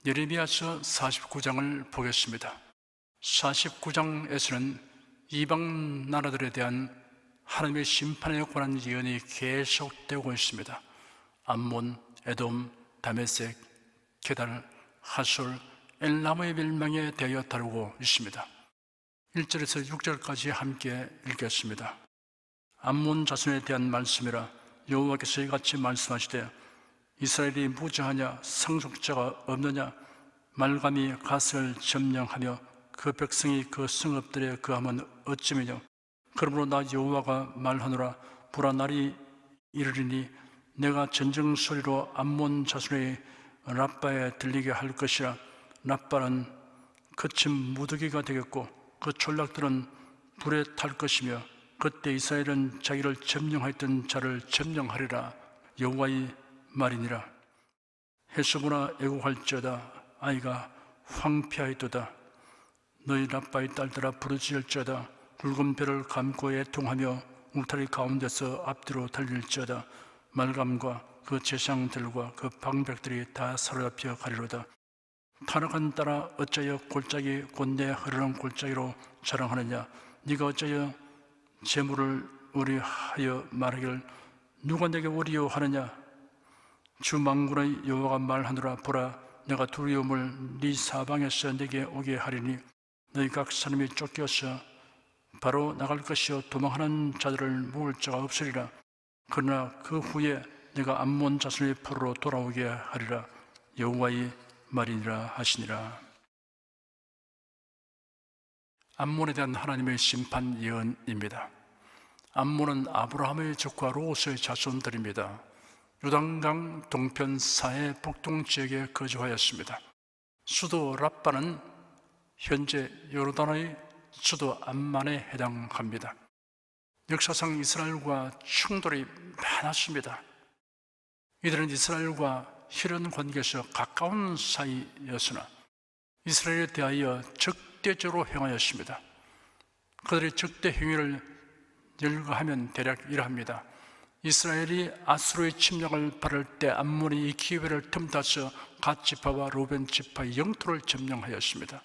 예레미야서 49장을 보겠습니다. 49장에서는 이방 나라들에 대한 하나님의 심판에 관한 예언이 계속되고 있습니다. 암몬, 에돔, 다메섹, 게달, 하솔, 엘람의 멸망에 대하여 다루고 있습니다. 1절에서 6절까지 함께 읽겠습니다. 암몬 자손에 대한 말씀이라 여호와께서 이같이 말씀하시되 이스라엘이 무죄하냐, 상속자가 없느냐, 말감이 갓을 점령하며 그 백성이 그 성읍들에 거하면 어찌미뇨. 그러므로 나 여호와가 말하노라. 불화 날이 이르리니 내가 전쟁 소리로 암몬 자손의 라빠에 들리게 할 것이라. 라빠는 거친 무더기가 되겠고 그 졸락들은 불에 탈 것이며 그때 이스라엘은 자기를 점령하였던 자를 점령하리라. 여호와의 말이니라. 해수부나 애곡할지어다. 아이가 황폐하였도다. 너희 라빠의 딸들아 부르짖을지어다. 굵은 벼를 감고 애통하며 울타리 가운데서 앞뒤로 달릴지어다. 말감과 그 제상들과 그 방백들이 다 사로잡혀 가리로다. 타락한 딸아 어찌하여 골짜기 곧내 흐르는 골짜기로 자랑하느냐. 네가 어찌하여 재물을 의뢰하여 말하기를 누가 내게 의뢰하느냐. 주 만군의 여호와가 말하노라. 보라, 내가 두려움을 네 사방에서 내게 오게 하리니 너희 각 사람이 쫓겨서 바로 나갈 것이요 도망하는 자들을 모을 자가 없으리라. 그러나 그 후에 내가 암몬 자손의 포로로 돌아오게 하리라. 여호와의 말이니라 하시니라. 암몬에 대한 하나님의 심판 예언입니다. 암몬은 아브라함의 적과 롯의 자손들입니다. 요단강 동편 사해 북동 지역에 거주하였습니다. 수도 랍바는 현재 요르단의 수도 암만에 해당합니다. 역사상 이스라엘과 충돌이 많았습니다. 이들은 이스라엘과 혈연 관계에서 가까운 사이였으나 이스라엘에 대하여 적대적으로 행하였습니다. 그들의 적대 행위를 열거하면 대략 이러합니다. 이스라엘이 아수르의 침략을 받을 때 암몬이 이 기회를 틈타서 갓 지파와 루벤 지파의 영토를 점령하였습니다.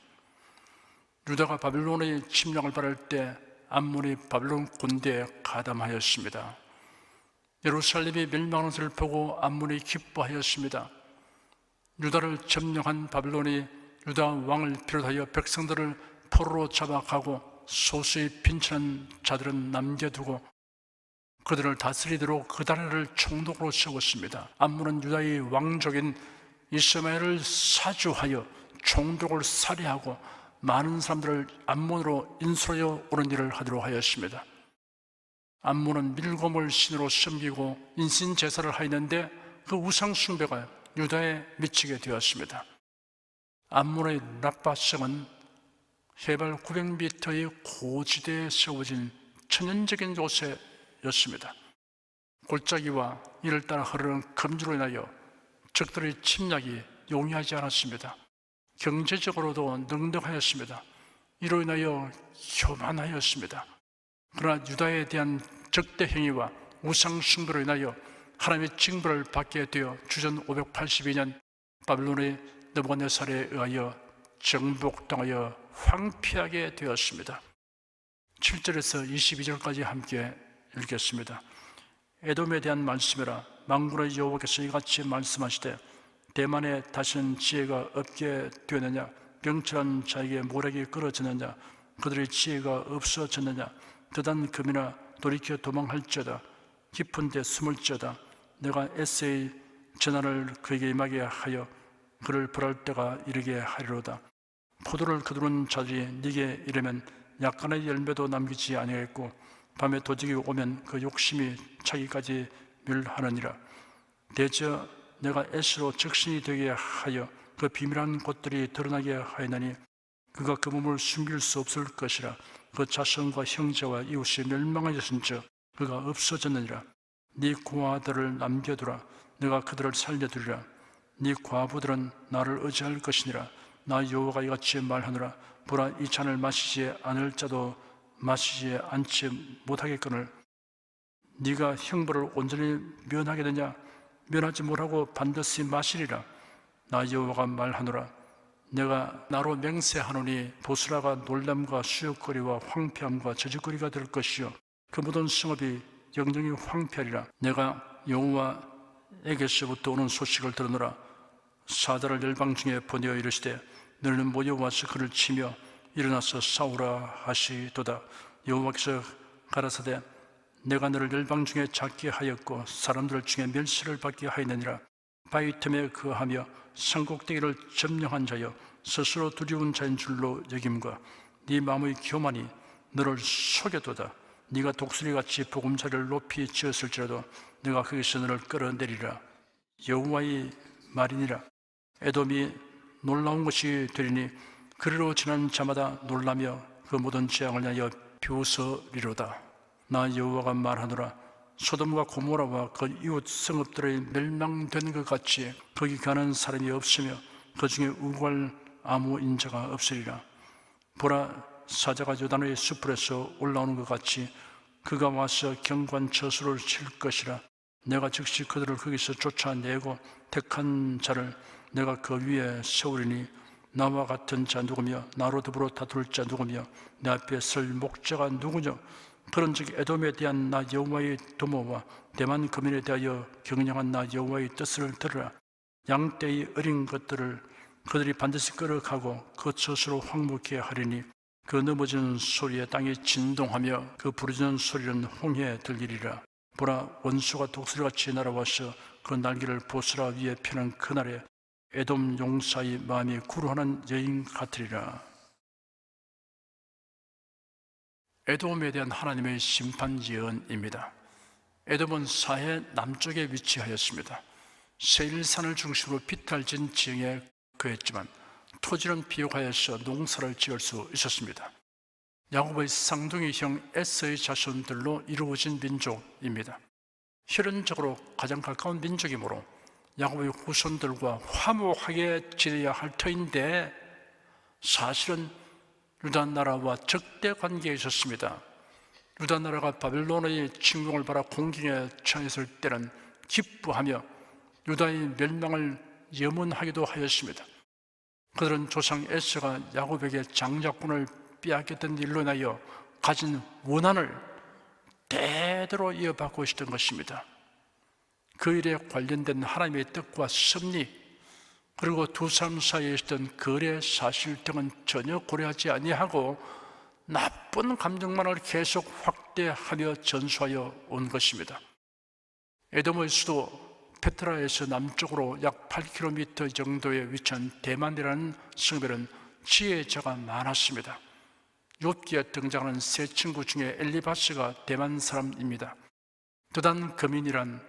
유다가 바빌론의 침략을 받을 때 암몬이 바빌론 군대에 가담하였습니다. 예루살렘이 멸망하는 것을 보고 암몬이 기뻐하였습니다. 유다를 점령한 바빌론이 유다 왕을 비롯하여 백성들을 포로로 잡아가고 소수의 빈천한 자들은 남겨두고 그들을 다스리도록 그 나라를 총독으로 세웠습니다. 암몬은 유다의 왕족인 이스마엘을 사주하여 총독을 살해하고 많은 사람들을 암몬으로 인솔하여 오는 일을 하도록 하였습니다. 암몬은 밀곰을 신으로 섬기고 인신제사를 하였는데 그 우상숭배가 유다에 미치게 되었습니다. 암몬의 랍바성은 해발 900m의 고지대에 세워진 천연적인 요새였습니다. 골짜기와 이를 따라 흐르는 금주로 인하여 적들의 침략이 용이하지 않았습니다. 경제적으로도 넉넉하였습니다. 이로 인하여 교만하였습니다. 그러나 유다에 대한 적대 행위와 우상 숭배로 인하여 하나님의 징벌을 받게 되어 주전 582년 바빌론의 느부갓네살에 의하여 정복당하여 황폐하게 되었습니다. 7절에서 22절까지 함께 읽겠습니다. 에돔에 대한 말씀이라. 만군의 여호와께서 이같이 말씀하시되 대만에 다시는 지혜가 없게 되느냐. 병철한 자에게 모략이 끌어졌느냐. 그들의 지혜가 없어졌느냐. 드단 금이나 돌이켜 도망할지어다. 깊은 데 숨을지어다. 내가 에세의 전화를 그에게 임하게 하여 그를 벌할 때가 이르게 하리로다. 포도를 거두는 자들이 네게 이르면 약간의 열매도 남기지 아니하겠고 밤에 도적이 오면 그 욕심이 차기까지 멸하느니라. 대저 내가 에스로 적신이 되게 하여 그 비밀한 곳들이 드러나게 하였나니 그가 그 몸을 숨길 수 없을 것이라. 그 자손과 형제와 이웃이 멸망하였은즉 그가 없어졌느니라. 네 고아들을 남겨두라. 내가 그들을 살려두리라. 네 과부들은 나를 의지할 것이니라. 나 여호와가 이같이 말하노라. 보라, 이 잔을 마시지 않을 자도 마시지 않지 못하겠거늘 네가 형벌을 온전히 면하게 되냐. 면하지 못하고 반드시 마시리라. 나 여호와가 말하노라. 내가 나로 맹세하노니 보스라가 놀람과 수욕거리와 황폐함과 저주거리가 될 것이요 그 모든 성읍이 영영이 황폐하리라. 내가 여호와에게서부터 오는 소식을 들으노라. 사자를 열방 중에 보내어 이르시되 너희는 모여와서 그를 치며 일어나서 싸우라 하시도다. 여호와께서 가라사대 내가 너를 열방 중에 작게 하였고 사람들 중에 멸시를 받게 하였느니라. 바위 틈에 거하며 산꼭대기를 점령한 자여 스스로 두려운 자인 줄로 여김과 네 마음의 교만이 너를 속여도다. 네가 독수리같이 보금자리를 높이 지었을지라도 네가 거기서 너를 끌어내리라. 여호와의 말이니라. 에돔이 놀라운 것이 되리니 그리로 지난 자마다 놀라며 그 모든 재앙을 위하여 비웃으리로다. 나 여호와가 말하노라. 소돔과 고모라와 그 이웃 성읍들의 멸망된 것 같이 거기 가는 사람이 없으며 그 중에 우고할 아무 인자가 없으리라. 보라, 사자가 요단의 숲에서 올라오는 것 같이 그가 와서 경관 저수를 칠 것이라. 내가 즉시 그들을 거기서 쫓아내고 택한 자를 내가 그 위에 세우리니 나와 같은 자 누구며 나로 더불어 다툴 자 누구며 내 앞에 설 목자가 누구냐. 그런즉 에돔에 대한 나 여호와의 도모와 대만 거민에 대하여 경영한 나 여호와의 뜻을 들으라. 양떼의 어린 것들을 그들이 반드시 끌어가고 그 저수로 황무케 하리니 그 넘어지는 소리에 땅이 진동하며 그 부르짖는 소리는 홍해에 들리리라. 보라, 원수가 독수리같이 날아와서 그 날개를 보스라 위에 펴는 그날에 에돔 용사의 마음이 구루하는 여인 같으리라. 에돔에 대한 하나님의 심판 예언입니다. 에돔은 사해 남쪽에 위치하였습니다. 세일산을 중심으로 비탈진 지형에 거했지만 토지는 비옥하여서 농사를 지을 수 있었습니다. 야곱의 쌍둥이 형 에서의 자손들로 이루어진 민족입니다. 혈연적으로 가장 가까운 민족이므로 야곱의 후손들과 화목하게 지내야 할 터인데 사실은 유다 나라와 적대 관계에 있었습니다. 유다 나라가 바벨론의 침공을 받아 공경에 처했을 때는 기뻐하며 유다의 멸망을 염원하기도 하였습니다. 그들은 조상 에서가 야곱에게 장자권을 빼앗겼던 일로 인하여 가진 원한을 대대로 이어받고 있었던 것입니다. 그 일에 관련된 하나님의 뜻과 섭리 그리고 두 사람 사이에 있었던 거래 사실 등은 전혀 고려하지 아니하고 나쁜 감정만을 계속 확대하며 전수하여 온 것입니다. 에돔의 수도 페트라에서 남쪽으로 약 8km 정도에 위치한 대만이라는 성읍에는 지혜자가 많았습니다. 욥기에 등장하는 세 친구 중에 엘리바스가 대만 사람입니다. 드단 거민이란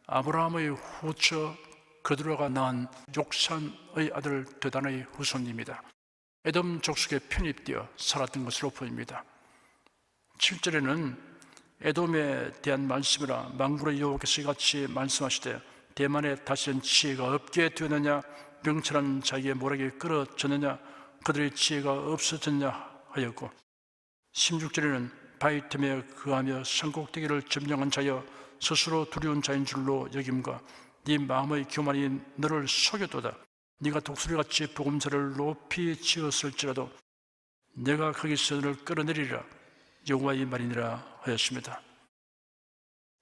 아브라함의 후처 그드로가 낳은 욕산의 아들 드단의 후손입니다. 에돔 족속에 편입되어 살았던 것으로 보입니다. 7절에는 에돔에 대한 말씀이라 만군의 여호와께서 이같이 말씀하시되 대만에 다시는 지혜가 없게 되느냐 명철한 자기의 모락에 끌어졌느냐 그들의 지혜가 없어졌냐 하였고 16절에는 바위 틈에 거하며 산꼭대기를 점령한 자여 스스로 두려운 자인 줄로 여김과 네 마음의 교만이 너를 속여도다. 네가 독수리같이 보금자를 높이 지었을지라도 내가 거기서 너를 끌어내리라. 여호와의 말이니라 하였습니다.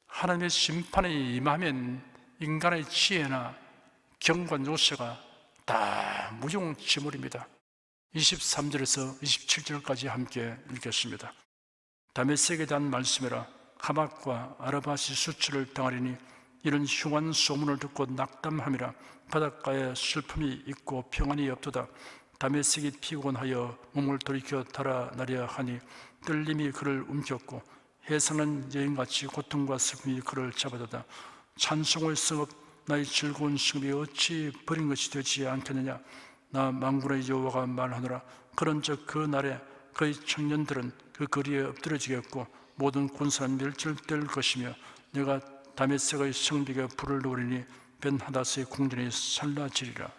하나님의 심판이 임하면 인간의 지혜나 경관 요새가 다 무용지물입니다. 23절에서 27절까지 함께 읽겠습니다. 다메섹에 대한 말씀이라 하맛과 아르밧이 수치를 당하리니 이런 흉한 소문을 듣고 낙담함이라 바닷가에 슬픔이 있고 평안이 없도다. 다메섹이 피곤하여 몸을 돌이켜 달아나려 하니 떨림이 그를 움켰고 해상은 여인같이 고통과 슬픔이 그를 잡아도다. 찬송의 성읍 나의 즐거운 성읍이 어찌 버린 것이 되지 않겠느냐. 나 만군의 여호와가 말하노라. 그런즉 그 날에 그의 청년들은 그 거리에 엎드러지겠고 모든 군사는 멸절될 것이며 내가 다메섹의 성벽에 불을 놓으리니 벤하닷의 궁전이 살라지리라.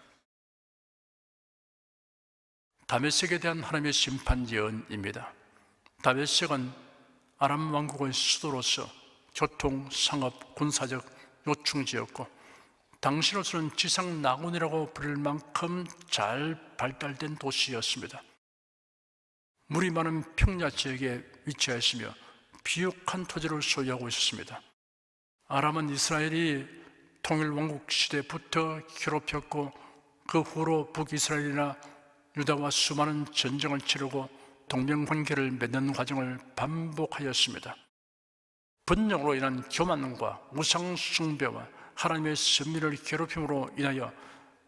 다메섹에 대한 하나님의 심판 예언입니다. 다메섹은 아람 왕국의 수도로서 교통, 상업, 군사적 요충지였고 당시로서는 지상 낙원이라고 부를 만큼 잘 발달된 도시였습니다. 물이 많은 평야 지역에 위치하였으며 비옥한 토지를 소유하고 있었습니다. 아람은 이스라엘이 통일왕국 시대부터 괴롭혔고 그 후로 북이스라엘이나 유다와 수많은 전쟁을 치르고 동맹관계를 맺는 과정을 반복하였습니다. 번영으로 인한 교만과 우상숭배와 하나님의 선민을 괴롭힘으로 인하여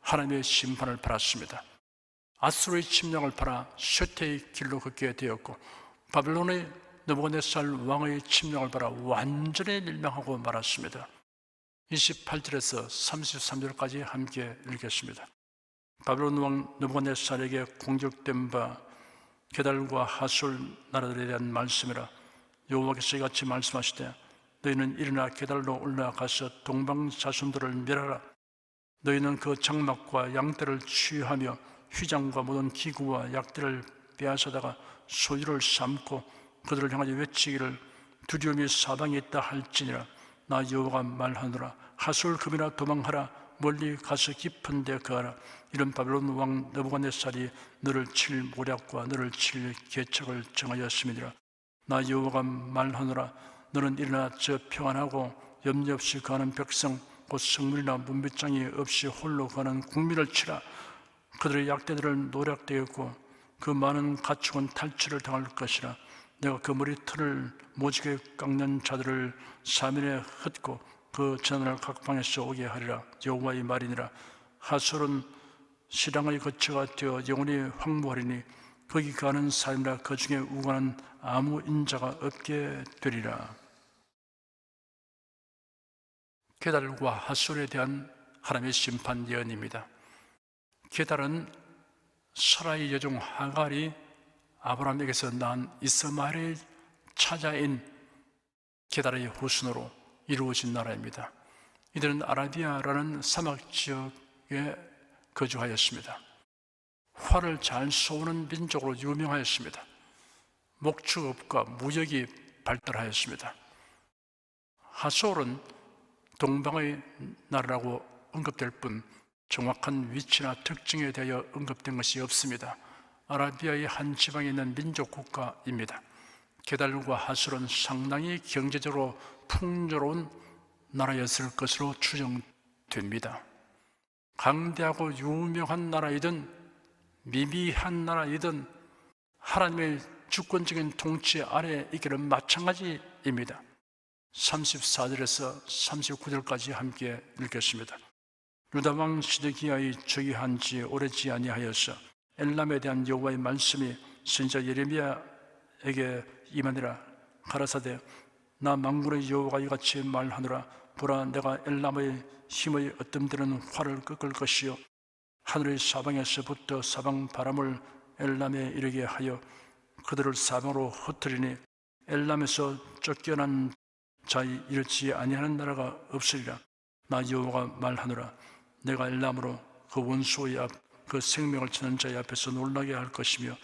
하나님의 심판을 받았습니다. 아수르의 침략을 받아 쇠퇴의 길로 걷게 되었고 바벨론의 느부갓네살 왕의 침략을 받아 완전히 멸망하고 말았습니다. 28절에서 33절까지 함께 읽겠습니다. 바벨론 왕 느부갓네살에게 공격된 바 게달과 하솔 나라들에 대한 말씀이라. 여호와께서 이같이 말씀하시되 너희는 일어나 게달로 올라가서 동방 자손들을 멸하라. 너희는 그 장막과 양떼를 취하며 휘장과 모든 기구와 약들을 빼앗아다가 소유를 삼고 그들을 향하여 외치기를 두려움이 사방에 있다 할지니라. 나 여호와가 말하노라. 하솔금이나 도망하라. 멀리 가서 깊은 데 거하라. 이런 바벨론 왕 느부갓네살이 너를 칠 모략과 너를 칠 계책을 정하였음이니라. 나 여호와가 말하노라. 너는 일어나 저 평안하고 염려 없이 거하는 백성 곧 성문이나 문빗장이 없이 홀로 거하는 국민을 치라. 그들의 약대들은 노략되었고 그 많은 가축은 탈취를 당할 것이라. 내가 그 머리털을 모지게 깎는 자들을 사면에 흩고 그 전을 각 방에서 오게 하리라. 여호와의 말이니라. 하솔은 시랑의 거처가 되어 영원히 황무하리니 거기 가는 사람이라 그 중에 우관한 아무 인자가 없게 되리라. 게달과 하솔에 대한 하나님의 심판 예언입니다. 게달은 사라의 여종 하갈이 아브라함에게서 낳은 이스마엘의 차자인 게달의 후손으로 이루어진 나라입니다. 이들은 아라비아라는 사막 지역에 거주하였습니다. 활을 잘 쏘는 민족으로 유명하였습니다. 목축업과 무역이 발달하였습니다. 하솔은 동방의 나라라고 언급될 뿐 정확한 위치나 특징에 대하여 언급된 것이 없습니다. 아라비아의 한 지방에 있는 민족 국가입니다. 게달과 하솔은 상당히 경제적으로 풍요로운 나라였을 것으로 추정됩니다. 강대하고 유명한 나라이든 미미한 나라이든 하나님의 주권적인 통치 아래에 있기는 마찬가지입니다. 34절에서 39절까지 함께 읽겠습니다. 유다왕 시드기야의 즉위한 지 오래지 아니하여서 엘람에 대한 여호와의 말씀이 선지자 예레미야에게 임하니라. 가라사대 나 만군의 여호와가 이같이 말하노라. 보라, 내가 엘람의 힘의 어떤 데는 활을 꺾을 것이요 하늘의 사방에서부터 사방 바람을 엘람에 이르게 하여 그들을 사방으로 흩으리니 엘람에서 쫓겨난 자의 이르지 아니하는 나라가 없으리라. 나 여호와가 말하노라. 내가 엘람으로 그 원수의 앞 그 생명을 치는 자의 앞에서 놀라게 할 것이며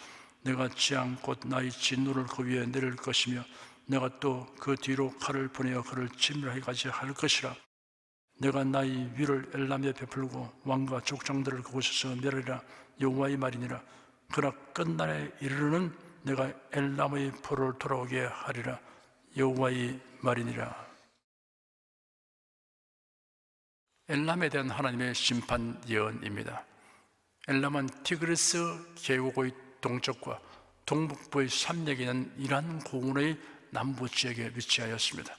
내가 재앙 곧 나의 진노를 그 위에 내릴 것이며 내가 또 그 뒤로 칼을 보내어 그를 진멸하기까지 할 것이라. 내가 나의 위를 엘람에 베풀고 왕과 족장들을 그곳에서 멸하리라. 여호와의 말이니라. 그러나 끝날에 이르르는 내가 엘람의 포를 돌아오게 하리라. 여호와의 말이니라. 엘람에 대한 하나님의 심판 예언입니다. 엘람은 티그리스 계곡의 동쪽과 동북부의 산맥에 있는 이란 고원의 남부 지역에 위치하였습니다.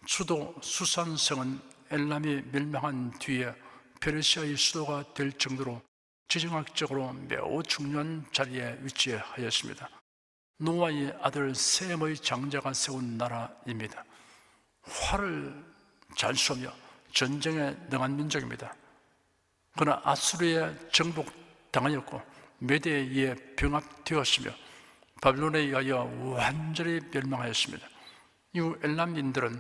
수도 수산성은 엘람이 멸망한 뒤에 페르시아의 수도가 될 정도로 지정학적으로 매우 중요한 자리에 위치하였습니다. 노아의 아들 셈의 장자가 세운 나라입니다. 활을 잘 쏘며 전쟁에 능한 민족입니다. 그러나 아수르에 정복당하였고 메대에 의해 병합되었으며 바벨론에 의하여 완전히 멸망하였습니다. 이후 엘람인들은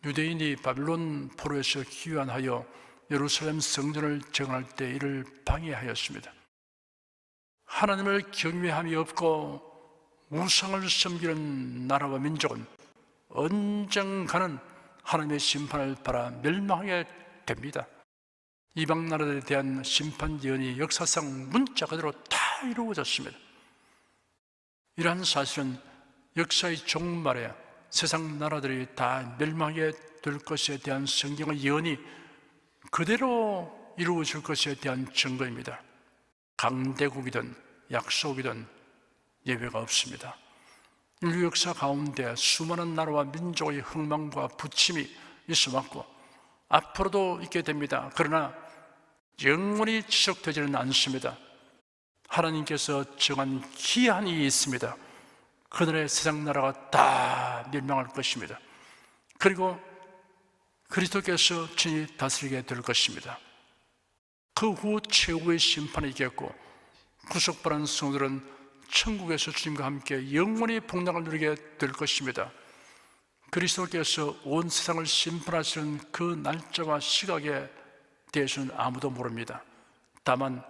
유대인이 바벨론 포로에서 귀환하여 예루살렘 성전을 재건할 때 이를 방해하였습니다. 하나님을 경외함이 없고 우상을 섬기는 나라와 민족은 언젠가는 하나님의 심판을 받아 멸망하게 됩니다. 이방 나라들에 대한 심판 예언이 역사상 문자 그대로 다 이루어졌습니다. 이러한 사실은 역사의 종말에 세상 나라들이 다 멸망하게 될 것에 대한 성경의 예언이 그대로 이루어질 것에 대한 증거입니다. 강대국이든 약소국이든 예외가 없습니다. 인류 역사 가운데 수많은 나라와 민족의 흥망과 부침이 있어왔고 앞으로도 있게 됩니다. 그러나 영원히 지속되지는 않습니다. 하나님께서 정한 기한이 있습니다. 그날의 세상 나라가 다 멸망할 것입니다. 그리고 그리스도께서 친히 다스리게 될 것입니다. 그 후 최후의 심판이 있겠고 구속받은 성도들은 천국에서 주님과 함께 영원히 복락을 누리게 될 것입니다. 그리스도께서 온 세상을 심판하시는 그 날짜와 시각에 대해서는 아무도 모릅니다. 다만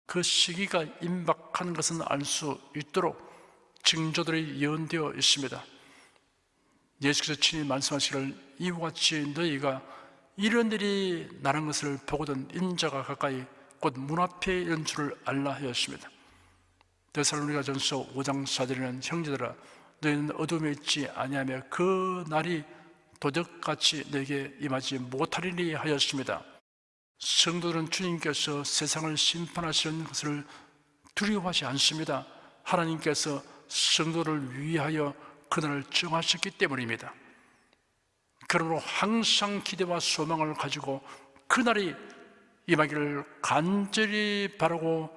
그 시기가 임박하는 것은 알 수 있도록 징조들이 예언되어 있습니다. 예수께서 친히 말씀하시기를 이와 같이 너희가 이런 일이 나는 것을 보거든 인자가 가까이 곧 문 앞에 이른 줄을 알라 하였습니다. 데살로니가전서 5장 4절에는 형제들아 너희는 어둠에 있지 아니하며 그 날이 도적같이 너에게 임하지 못하리니 하였습니다. 성도들은 주님께서 세상을 심판하시는 것을 두려워하지 않습니다. 하나님께서 성도를 위하여 그날을 정하셨기 때문입니다. 그러므로 항상 기대와 소망을 가지고 그날이 임하기를 간절히 바라고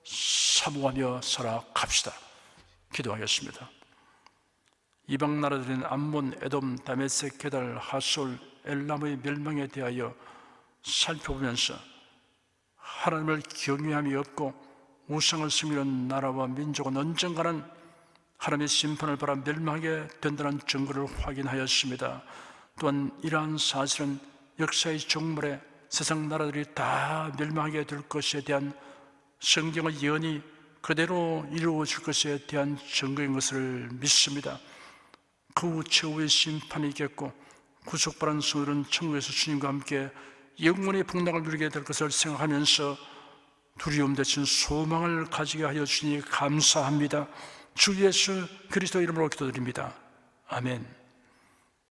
사모하며 살아갑시다. 기도하겠습니다. 이방 나라들인 암몬, 에돔, 다메섹, 게달, 하솔, 엘람의 멸망에 대하여 살펴보면서 하나님을 경외함이 없고 우상을 섬기는 나라와 민족은 언젠가는 하나님의 심판을 받아 멸망하게 된다는 증거를 확인하였습니다. 또한 이러한 사실은 역사의 종말에 세상 나라들이 다 멸망하게 될 것에 대한 성경의 예언이 그대로 이루어질 것에 대한 증거인 것을 믿습니다. 그 후 최후의 심판이 있겠고 구속받은 성도들은 천국에서 주님과 함께 영원히 복락을 누리게 될 것을 생각하면서 두려움 대신 소망을 가지게 하여 주니 감사합니다. 주 예수 그리스도 이름으로 기도드립니다. 아멘.